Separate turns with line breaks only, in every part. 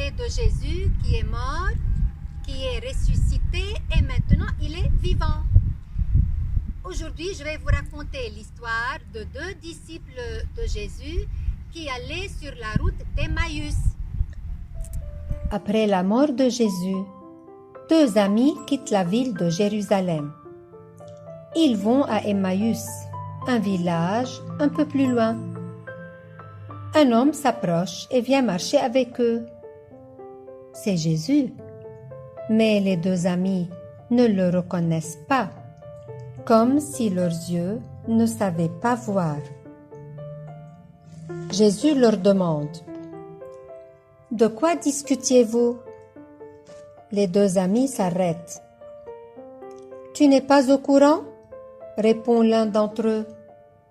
parler de Jésus qui est mort, qui est ressuscité et maintenant il est vivant. Aujourd'hui, je vais vous raconter l'histoire de deux disciples de Jésus qui allaient sur la route d'Emmaüs.
Après la mort de Jésus, deux amis quittent la ville de Jérusalem. Ils vont à Emmaüs, un village un peu plus loin. Un homme s'approche et vient marcher avec eux. C'est Jésus. Mais les deux amis ne le reconnaissent pas, comme si leurs yeux ne savaient pas voir. Jésus leur demande: « De quoi discutiez-vous » Les deux amis s'arrêtent. « Tu n'es pas au courant ?» répond l'un d'entre eux.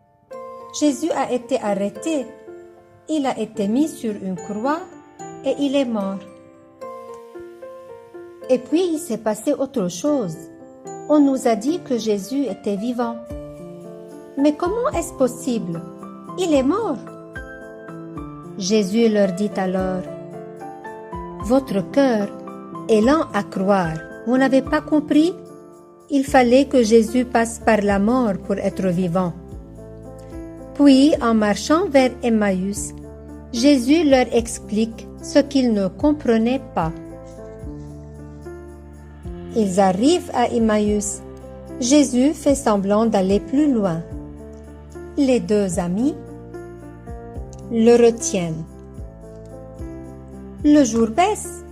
« Jésus a été arrêté. Il a été mis sur une croix et il est mort. Et puis il s'est passé autre chose. On nous a dit que Jésus était vivant. Mais comment est-ce possible? Il est mort. » Jésus leur dit alors: « Votre cœur est lent à croire. Vous n'avez pas compris? Il fallait que Jésus passe par la mort pour être vivant. » Puis, en marchant vers Emmaüs, Jésus leur explique ce qu'ils ne comprenaient pas. Ils arrivent à Emmaüs. Jésus fait semblant d'aller plus loin. Les deux amis le retiennent. Le jour baisse.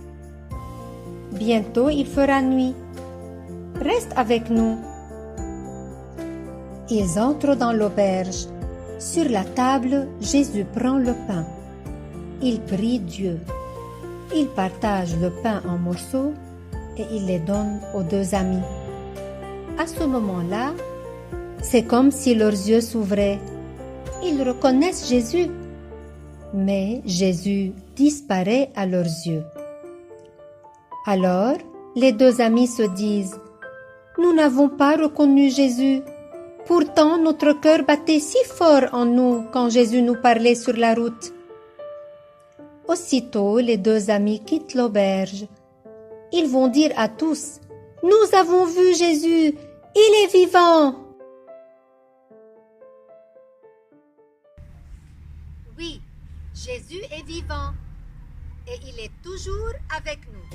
Bientôt il fera nuit. Reste avec nous. Ils entrent dans l'auberge. Sur la table, Jésus prend le pain. Il prie Dieu. Il partage le pain en morceaux et il les donne aux deux amis. À ce moment-là, c'est comme si leurs yeux s'ouvraient. Ils reconnaissent Jésus. Mais Jésus disparaît à leurs yeux. Alors, les deux amis se disent: « Nous n'avons pas reconnu Jésus. Pourtant, notre cœur battait si fort en nous quand Jésus nous parlait sur la route. » Aussitôt, les deux amis quittent l'auberge. Ils vont dire à tous: « Nous avons vu Jésus, il est vivant !»
Oui, Jésus est vivant et il est toujours avec nous.